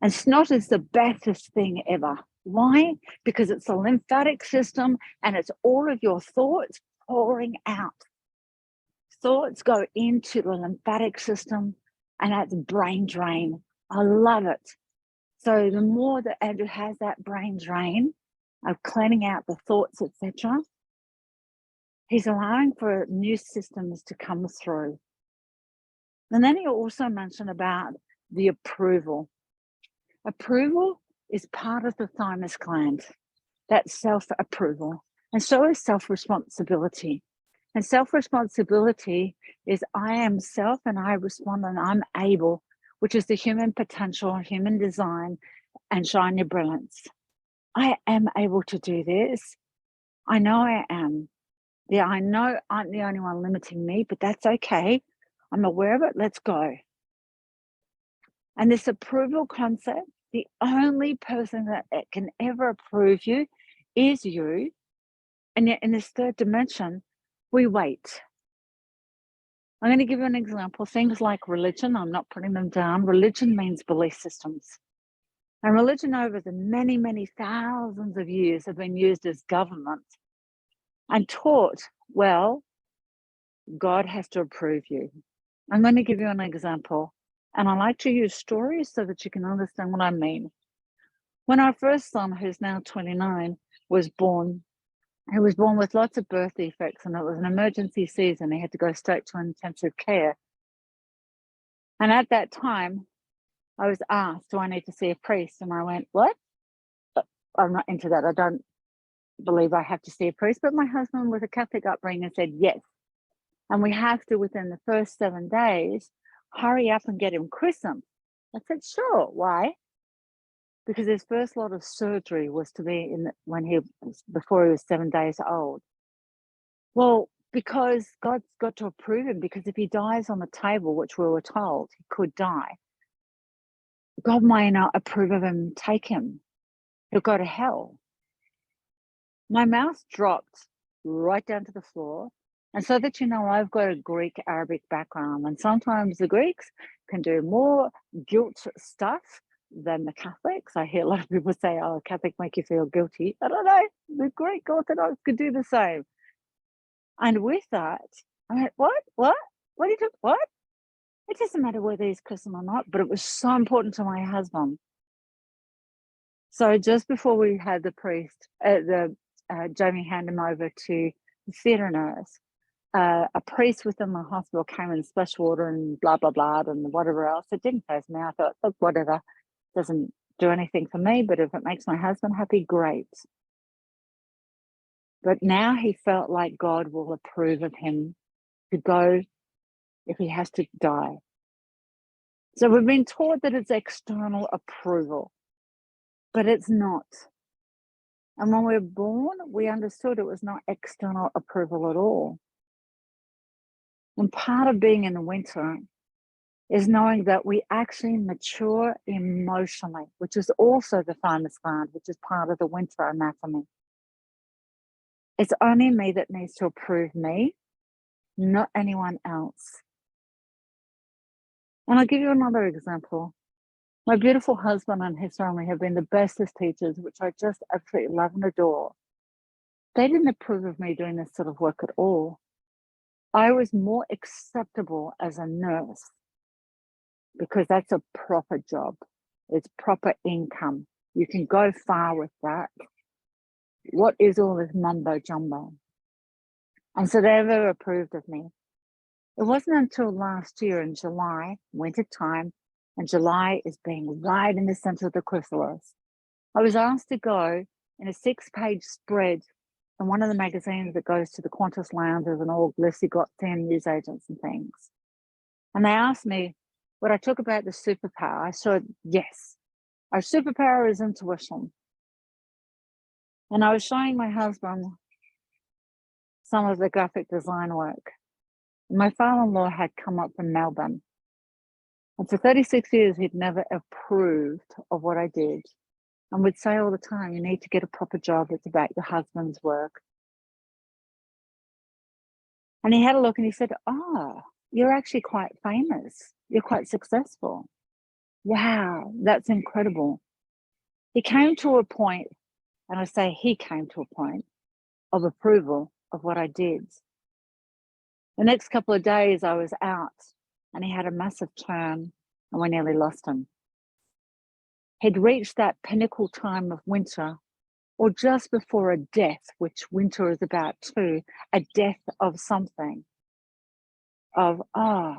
And snot is the baddest thing ever. Why? Because it's a lymphatic system and it's all of your thoughts pouring out. Thoughts go into the lymphatic system and that's brain drain. I love it. So the more that Andrew has that brain drain of cleaning out the thoughts, etc., he's allowing for new systems to come through. And then he also mentioned about the approval. Approval is part of the thymus gland, that's self-approval. And so is self-responsibility. And self-responsibility is I am self and I respond and I'm able, which is the human potential, human design, and shine your brilliance. I am able to do this. I know I am. Yeah, I know I'm the only one limiting me, but that's okay. I'm aware of it. Let's go. And this approval concept, the only person that can ever approve you is you. And yet in this third dimension, we wait. I'm going to give you an example. Things like religion, I'm not putting them down. Religion means belief systems. And religion over the many, many thousands of years have been used as government and taught, well, God has to approve you. I'm going to give you an example. And I like to use stories so that you can understand what I mean. When our first son, who's now 29, was born, he was born with lots of birth defects and it was an emergency season. He had to go straight to intensive care. And at that time, I was asked, do I need to see a priest? And I went, what? I'm not into that. I don't believe I have to see a priest. But my husband with a Catholic upbringing said yes. And we have to, within the first 7 days, hurry up and get him christened. I said, sure. Why? Because his first lot of surgery was to be before he was 7 days old. Well, because God's got to approve him, because if he dies on the table, which we were told he could die, God may not approve of him, take him. He'll go to hell. My mouth dropped right down to the floor. And so that you know, I've got a Greek Arabic background, and sometimes the Greeks can do more guilt stuff than the Catholics. I hear a lot of people say, oh, Catholic make you feel guilty. I don't know. The Greek Orthodox could do the same. And with that, I went, what? What do you do? What? It doesn't matter whether he's Christian or not, but it was so important to my husband. So just before we had the priest, Jamie hand him over to the theatre nurse, a priest within the hospital came in special order and blah, blah, blah, and whatever else. It didn't phase me. I thought, look, whatever, doesn't do anything for me, but if it makes my husband happy, great. But now he felt like God will approve of him to go if he has to die. So we've been taught that it's external approval, but it's not. And when we were born, we understood it was not external approval at all. And part of being in the winter is knowing that we actually mature emotionally, which is also the thymus gland, which is part of the winter anatomy. It's only me that needs to approve me, not anyone else. And I'll give you another example. My beautiful husband and his family have been the bestest teachers, which I just absolutely love and adore. They didn't approve of me doing this sort of work at all. I was more acceptable as a nurse because that's a proper job. It's proper income. You can go far with that. What is all this mumbo jumbo? And so they never approved of me. It wasn't until last year in July, winter time, and July is being right in the center of the chrysalis. I was asked to go in a 6-page spread in one of the magazines that goes to the Qantas lounges and all Lucy got 10 newsagents and things. And they asked me what I took about the superpower. I said, yes, our superpower is intuition. And I was showing my husband some of the graphic design work. My father-in-law had come up from Melbourne. And for 36 years, he'd never approved of what I did. And would say all the time, you need to get a proper job. It's about your husband's work. And he had a look and he said, oh, you're actually quite famous. You're quite successful. Wow, that's incredible. He came to a point, and I say he came to a point of approval of what I did. The next couple of days I was out and he had a massive turn and we nearly lost him. He'd reached that pinnacle time of winter, or just before a death, which winter is about too, a death of something, of, I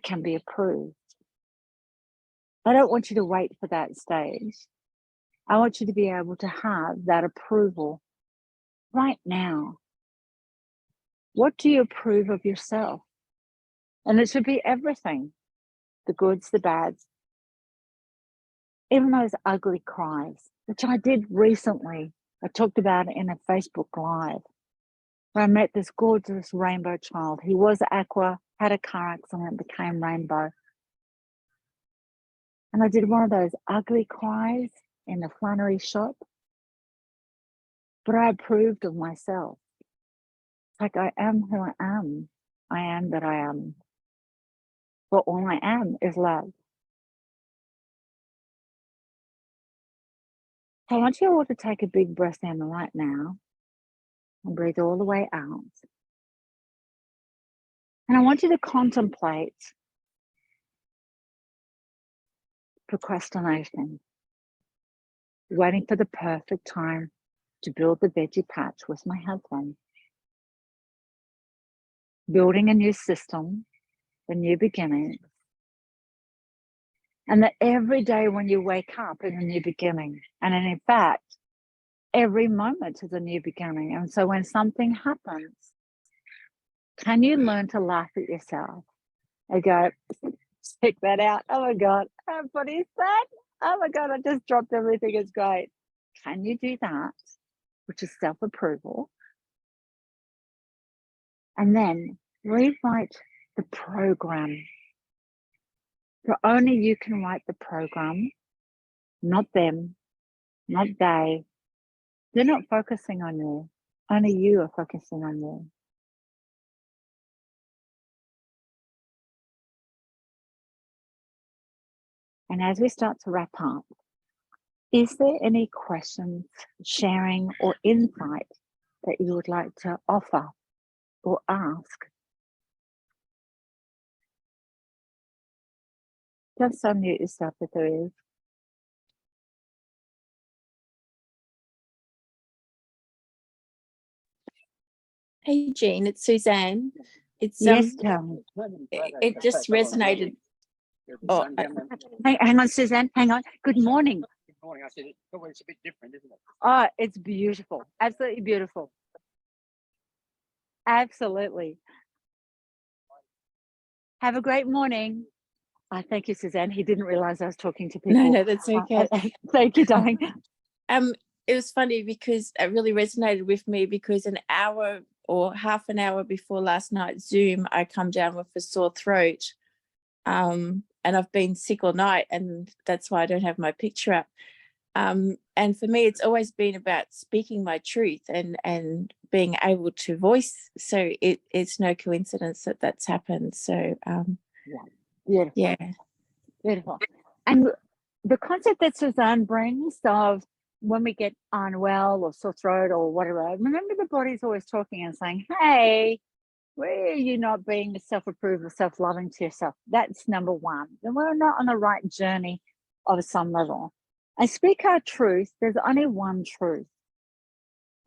can be approved. I don't want you to wait for that stage. I want you to be able to have that approval right now. What do you approve of yourself? And it should be everything, the goods, the bads, even those ugly cries, which I did recently. I talked about it in a Facebook Live, where I met this gorgeous rainbow child. He was aqua, had a car accident, became rainbow. And I did one of those ugly cries in the Flannery shop, but I approved of myself. Like, I am who I am. I am that I am. But all I am is love. So I want you all to take a big breath in right now and breathe all the way out. And I want you to contemplate procrastination, waiting for the perfect time to build the veggie patch with my husband, building a new system, a new beginning, and that every day when you wake up is a new beginning. And in fact, every moment is a new beginning. And so when something happens, Can you learn to laugh at yourself? I go, check that out. Oh my God, what is that? Oh my God, I just dropped everything. It's great. Can you do that? Which is self-approval. And then rewrite the program. So only you can write the program, not them, not they. They're not focusing on you. Only you are focusing on you. And as we start to wrap up, is there any questions, sharing, or insight that you would like to offer or ask? Just unmute yourself if there is. Hey Jean, it's Suzanne. It's Yes, tell me. it just resonated. Oh, Hang on, Suzanne. Hang on. Good morning. Good morning. I said it's a bit different, isn't it? Oh, it's beautiful. Absolutely beautiful. Absolutely. Have a great morning. Thank you, Suzanne. He didn't realize I was talking to people. no, that's okay. Thank you, darling. It was funny because it really resonated with me because an hour or half an hour before last night's Zoom, I come down with a sore throat. And I've been sick all night, and that's why I don't have my picture up. And for me, it's always been about speaking my truth and being able to voice. So it's no coincidence that that's happened. So Beautiful. yeah. Beautiful. And the concept that Suzanne brings of when we get unwell or sore throat or whatever, remember the body's always talking and saying, hey, where are you not being self-approved or self-loving to yourself? That's number one. Then we're not on the right journey of some level. I speak our truth. There's only one truth.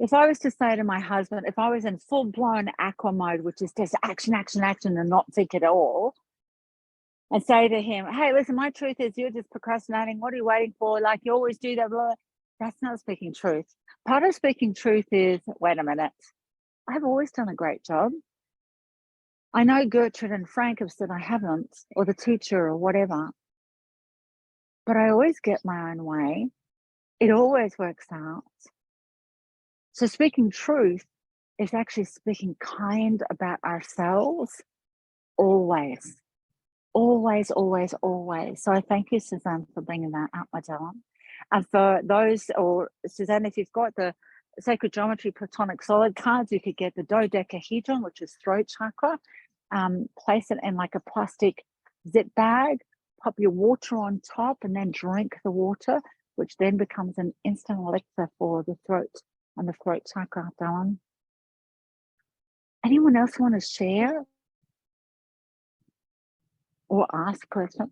If I was to say to my husband, if I was in full-blown aqua mode, which is just action, action, action, and not think at all, and say to him, hey, listen, my truth is you're just procrastinating. What are you waiting for? Like you always do that. Blah. That's not speaking truth. Part of speaking truth is, wait a minute, I've always done a great job. I know Gertrude and Frank have said I haven't, or the teacher or whatever, but I always get my own way. It always works out. So speaking truth is actually speaking kind about ourselves always. Always, always, always. So I thank you, Suzanne, for bringing that up, my darling. And for those, or Suzanne, if you've got the Sacred Geometry Platonic Solid cards, you could get the dodecahedron, which is throat chakra. Place it in like a plastic zip bag, pop your water on top, and then drink the water, which then becomes an instant elixir for the throat and the throat chakra, darling. Anyone else want to share or ask questions?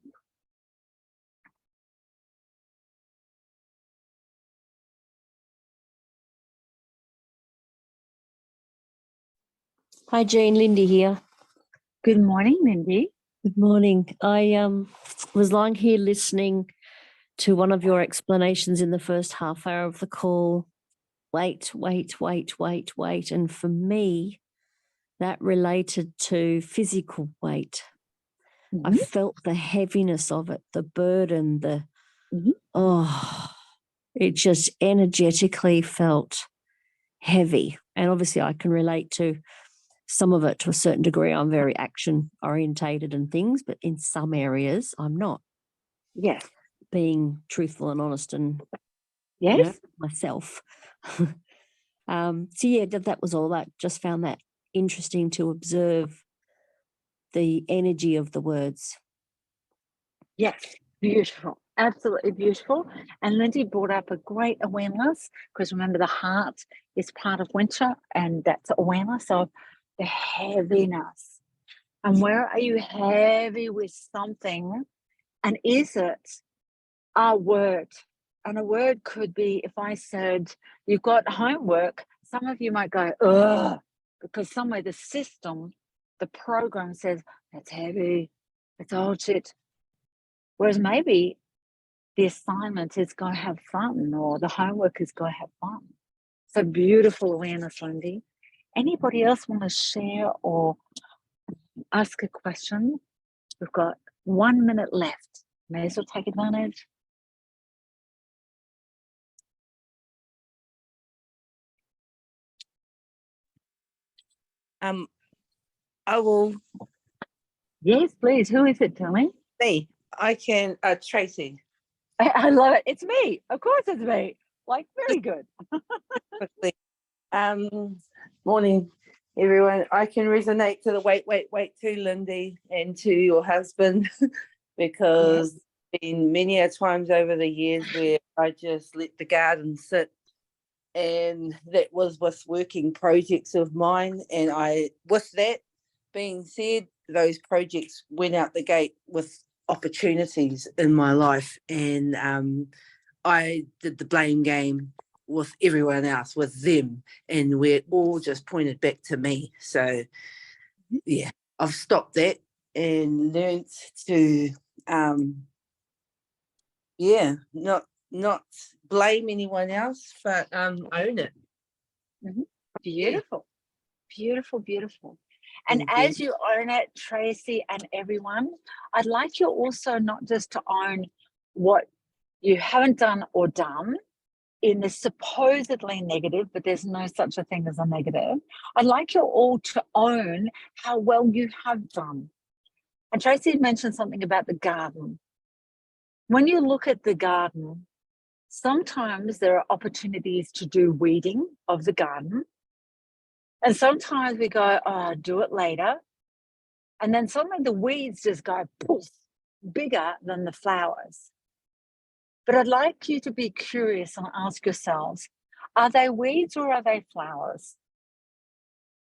Hi, Jean, Lindy here. Good morning, Mindy. Good morning. I was lying here listening to one of your explanations in the first half hour of the call. Wait. And for me, that related to physical weight. I felt the heaviness of it, the burden, it just energetically felt heavy. And obviously I can relate to some of it to a certain degree. I'm very action orientated and things, but in some areas I'm not. Yes. Being truthful and honest and yes, myself. So yeah, that was all that. Just found that interesting to observe the energy of the words. Yes, beautiful. Absolutely beautiful. And Lindy brought up a great awareness, because remember the heart is part of winter, and that's awareness of the heaviness. And where are you heavy with something? And is it a word? And a word could be, if I said, you've got homework, some of you might go, ugh, because somewhere the system, the program says, that's heavy, it's old shit. Whereas maybe the assignment is go have fun, or the homework is go have fun. So beautiful awareness, Lindy. Anybody else want to share or ask a question? We've got 1 minute left. May as well take advantage. I will Yes, please. Who is it, Tony? see. I can Tracy. I love it. It's me. Of course it's me. Like, very good. Quickly. Morning, everyone. I can resonate to the wait to Lindy and to your husband because been many a times over the years where I just let the garden sit, and that was with working projects of mine. And with that being said, those projects went out the gate with opportunities in my life, and I did the blame game with everyone else, with them, and where it all just pointed back to me. So yeah, I've stopped that and learned to not blame anyone else, but own it. Beautiful. Beautiful, beautiful. And Thank you. as you own it, Tracy and everyone, I'd like you also not just to own what you haven't done or done in the supposedly negative, but there's no such a thing as a negative. I'd like you all to own how well you have done. And Tracy mentioned something about the garden. When you look at the garden, sometimes there are opportunities to do weeding of the garden. And sometimes we go, oh, I'll do it later. And then suddenly the weeds just go poof, bigger than the flowers. But I'd like you to be curious and ask yourselves, are they weeds or are they flowers?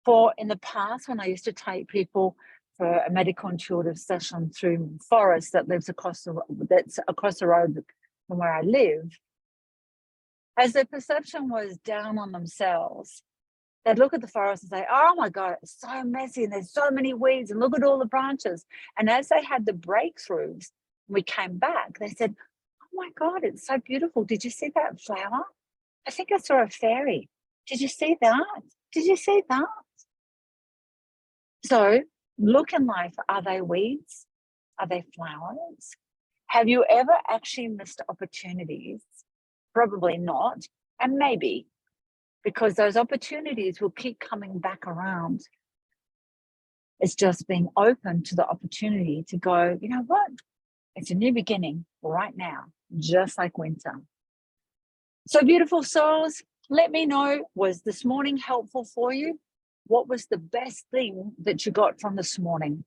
For in the past, when I used to take people for a medical intuitive session through forest that's across the road from where I live, as their perception was down on themselves, they'd look at the forest and say, oh my God, it's so messy and there's so many weeds and look at all the branches. And as they had the breakthroughs, we came back, they said, oh my God, it's so beautiful. Did you see that flower? I think I saw a fairy. Did you see that? Did you see that? So look in life, are they weeds? Are they flowers? Have you ever actually missed opportunities? Probably not, and maybe, because those opportunities will keep coming back around. It's just being open to the opportunity to go, you know what? It's a new beginning right now, just like winter. So beautiful souls, let me know, was this morning helpful for you? What was the best thing that you got from this morning?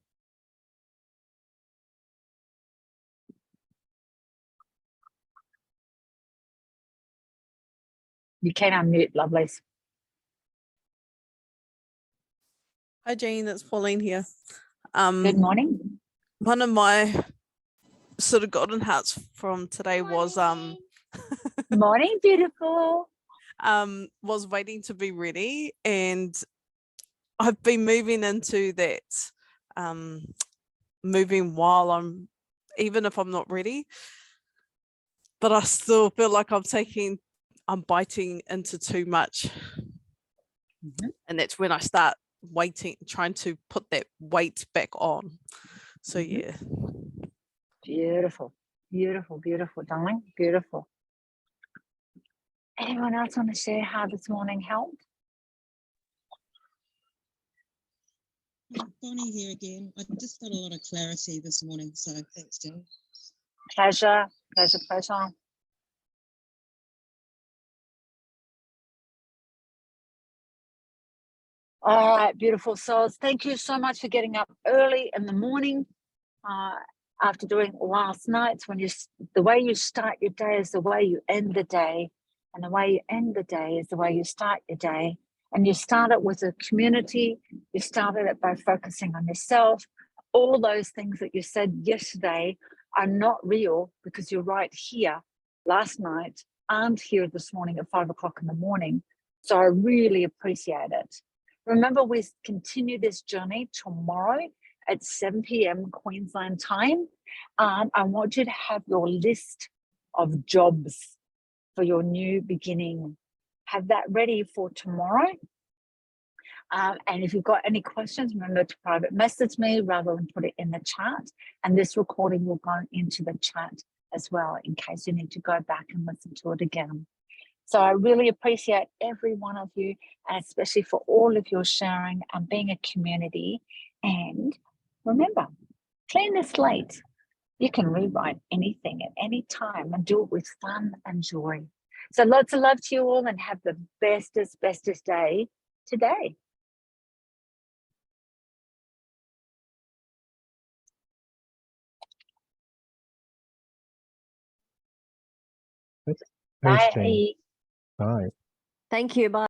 You can unmute, lovelies. Hi Jean, it's Pauline here. Good morning. One of my sort of golden hearts from today was Morning, beautiful. was waiting to be ready, and I've been moving into that moving while even if I'm not ready, but I still feel like I'm biting into too much. And that's when I start trying to put that weight back on. So yeah. Beautiful, beautiful, beautiful, darling, beautiful. Anyone else want to share how this morning helped? Bonnie here again. I just got a lot of clarity this morning, so thanks, Jill. Pleasure, pleasure, pleasure. All right, beautiful souls. Thank you so much for getting up early in the morning after doing last night's. The way you start your day is the way you end the day, and the way you end the day is the way you start your day. And you start it with a community. You started it by focusing on yourself. All those things that you said yesterday are not real because you're right here last night, aren't here this morning at 5 o'clock in the morning. So I really appreciate it. Remember, we continue this journey tomorrow at 7 p.m. Queensland time. I want you to have your list of jobs for your new beginning. Have that ready for tomorrow. And if you've got any questions, remember to private message me rather than put it in the chat. And this recording will go into the chat as well in case you need to go back and listen to it again. So I really appreciate every one of you, and especially for all of your sharing and being a community. And remember, clean the slate. You can rewrite anything at any time and do it with fun and joy. So lots of love to you all, and have the bestest day today. Thanks, Jane. Bye. Bye. Thank you. Bye.